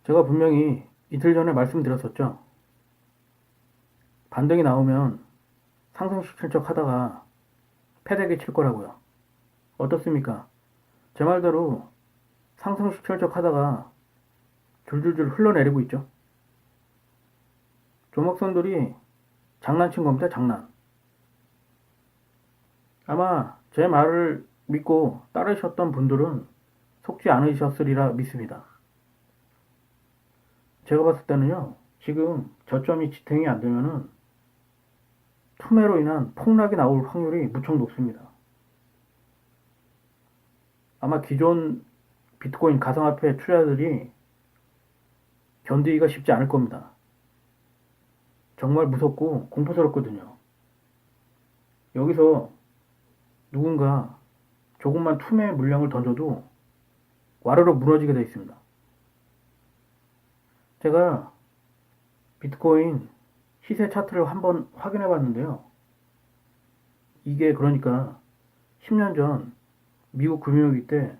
제가 분명히 이틀 전에 말씀드렸었죠. 반등이 나오면 상승시킬 척 하다가 패대기 칠 거라고요. 어떻습니까? 제 말대로 상승시킬 척 하다가 줄줄줄 흘러내리고 있죠. 조목선들이 장난친 겁니다, 장난. 아마 제 말을 믿고 따르셨던 분들은 속지 않으셨으리라 믿습니다. 제가 봤을 때는요, 지금 저점이 지탱이 안 되면은 투매로 인한 폭락이 나올 확률이 무척 높습니다. 아마 기존 비트코인 가상화폐 투자자들이 견디기가 쉽지 않을 겁니다. 정말 무섭고 공포스럽거든요. 여기서 누군가 조금만 투매 물량을 던져도 와르르 무너지게 되어 있습니다. 제가 비트코인 시세 차트를 한번 확인해 봤는데요. 이게 그러니까 10년 전 미국 금융위기 때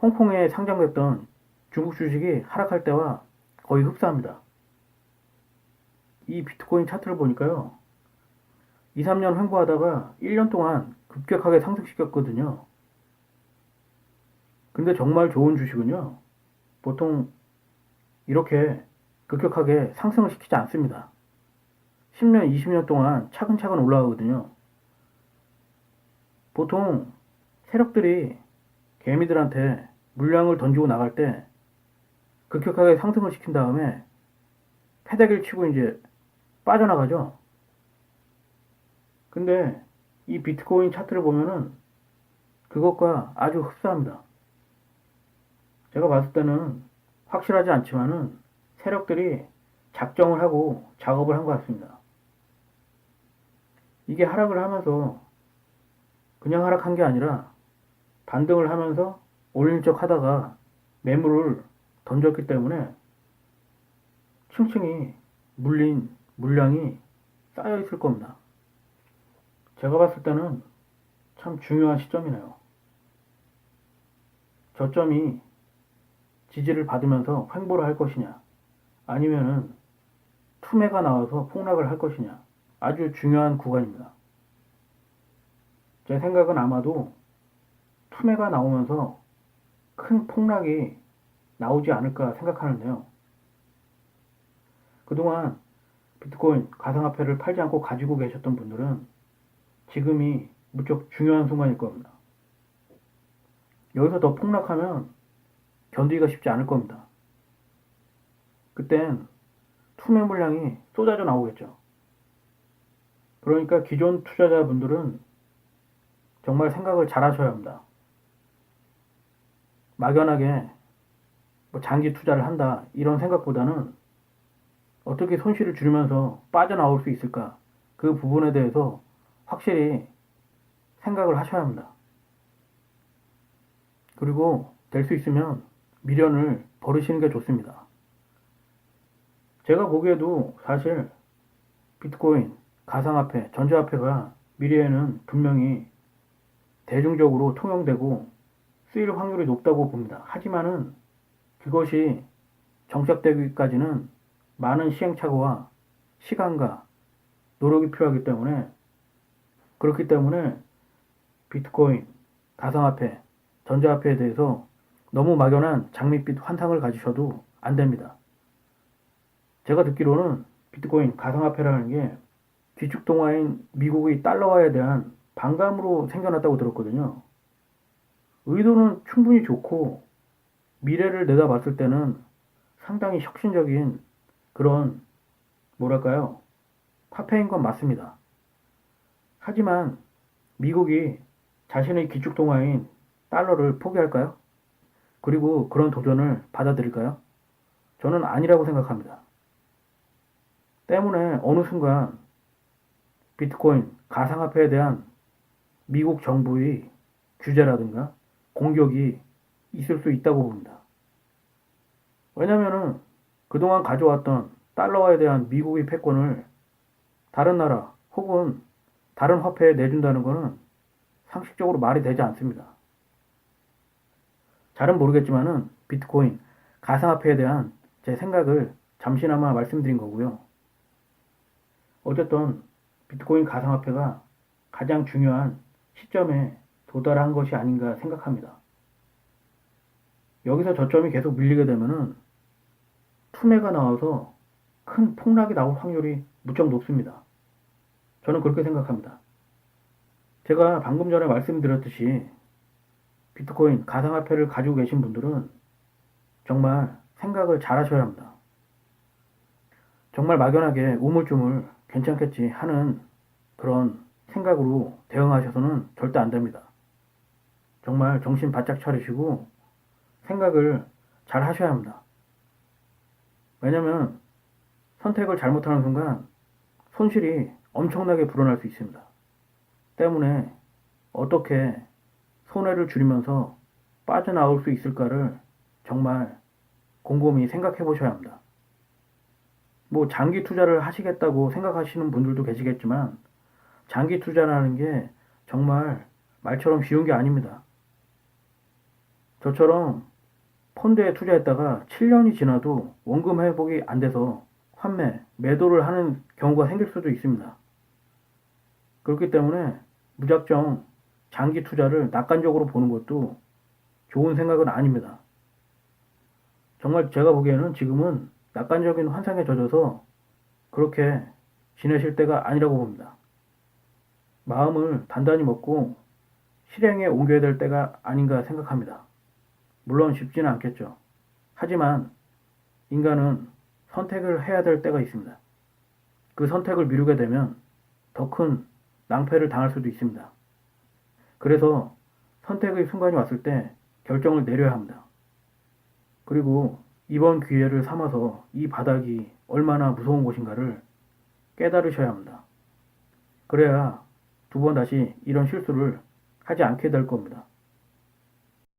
홍콩에 상장됐던 중국 주식이 하락할 때와 거의 흡사합니다. 이 비트코인 차트를 보니까요. 2, 3년 횡보하다가 1년 동안 급격하게 상승시켰거든요. 근데 정말 좋은 주식은요. 보통 이렇게 급격하게 상승을 시키지 않습니다. 10년, 20년 동안 차근차근 올라가거든요. 보통 세력들이 개미들한테 물량을 던지고 나갈 때 급격하게 상승을 시킨 다음에 패대기를 치고 이제 빠져나가죠. 근데 이 비트코인 차트를 보면은 그것과 아주 흡사합니다. 제가 봤을 때는 확실하지 않지만은 세력들이 작정을 하고 작업을 한 것 같습니다. 이게 하락을 하면서 그냥 하락한 게 아니라 반등을 하면서 올린 척 하다가 매물을 던졌기 때문에 층층이 물린 물량이 쌓여 있을 겁니다. 제가 봤을 때는 참 중요한 시점이네요. 저점이 지지를 받으면서 횡보를 할 것이냐, 아니면은 투매가 나와서 폭락을 할 것이냐, 아주 중요한 구간입니다. 제 생각은 아마도 투매가 나오면서 큰 폭락이 나오지 않을까 생각하는데요. 그동안 비트코인, 가상화폐를 팔지 않고 가지고 계셨던 분들은 지금이 무척 중요한 순간일 겁니다. 여기서 더 폭락하면 견디기가 쉽지 않을 겁니다. 그땐 투매 물량이 쏟아져 나오겠죠. 그러니까 기존 투자자분들은 정말 생각을 잘 하셔야 합니다. 막연하게 뭐 장기 투자를 한다 이런 생각보다는 어떻게 손실을 줄이면서 빠져나올 수 있을까 그 부분에 대해서 확실히 생각을 하셔야 합니다. 그리고 될 수 있으면 미련을 버리시는 게 좋습니다. 제가 보기에도 사실 비트코인, 가상화폐, 전자화폐가 미래에는 분명히 대중적으로 통용되고 쓰일 확률이 높다고 봅니다. 하지만은 그것이 정착되기까지는 많은 시행착오와 시간과 노력이 필요하기 때문에 그렇기 때문에 비트코인, 가상화폐, 전자화폐에 대해서 너무 막연한 장밋빛 환상을 가지셔도 안 됩니다. 제가 듣기로는 비트코인, 가상화폐라는 게 기축통화인 미국의 달러화에 대한 반감으로 생겨났다고 들었거든요. 의도는 충분히 좋고 미래를 내다봤을 때는 상당히 혁신적인 그런 뭐랄까요? 화폐인 건 맞습니다. 하지만 미국이 자신의 기축통화인 달러를 포기할까요? 그리고 그런 도전을 받아들일까요? 저는 아니라고 생각합니다. 때문에 어느 순간 비트코인, 가상화폐에 대한 미국 정부의 규제라든가 공격이 있을 수 있다고 봅니다. 왜냐면은 그동안 가져왔던 달러화에 대한 미국의 패권을 다른 나라 혹은 다른 화폐에 내준다는 것은 상식적으로 말이 되지 않습니다. 잘은 모르겠지만은 비트코인, 가상화폐에 대한 제 생각을 잠시나마 말씀드린 거고요. 어쨌든 비트코인 가상화폐가 가장 중요한 시점에 도달한 것이 아닌가 생각합니다. 여기서 저점이 계속 밀리게 되면은 투매가 나와서 큰 폭락이 나올 확률이 무척 높습니다. 저는 그렇게 생각합니다. 제가 방금 전에 말씀드렸듯이 비트코인 가상화폐를 가지고 계신 분들은 정말 생각을 잘 하셔야 합니다. 정말 막연하게 우물쭈물 괜찮겠지 하는 그런 생각으로 대응하셔서는 절대 안 됩니다. 정말 정신 바짝 차리시고 생각을 잘 하셔야 합니다. 왜냐면 선택을 잘못하는 순간 손실이 엄청나게 불어날 수 있습니다. 때문에 어떻게 손해를 줄이면서 빠져나올 수 있을까를 정말 곰곰이 생각해 보셔야 합니다. 뭐 장기 투자를 하시겠다고 생각하시는 분들도 계시겠지만 장기 투자라는 게 정말 말처럼 쉬운 게 아닙니다. 저처럼 펀드에 투자했다가 7년이 지나도 원금 회복이 안 돼서 환매, 매도를 하는 경우가 생길 수도 있습니다. 그렇기 때문에 무작정 장기 투자를 낙관적으로 보는 것도 좋은 생각은 아닙니다. 정말 제가 보기에는 지금은 낙관적인 환상에 젖어서 그렇게 지내실 때가 아니라고 봅니다. 마음을 단단히 먹고 실행에 옮겨야 될 때가 아닌가 생각합니다. 물론 쉽지는 않겠죠. 하지만 인간은 선택을 해야 될 때가 있습니다. 그 선택을 미루게 되면 더 큰 낭패를 당할 수도 있습니다. 그래서 선택의 순간이 왔을 때 결정을 내려야 합니다. 그리고 이번 기회를 삼아서 이 바닥이 얼마나 무서운 곳인가를 깨달으셔야 합니다. 그래야 두 번 다시 이런 실수를 하지 않게 될 겁니다.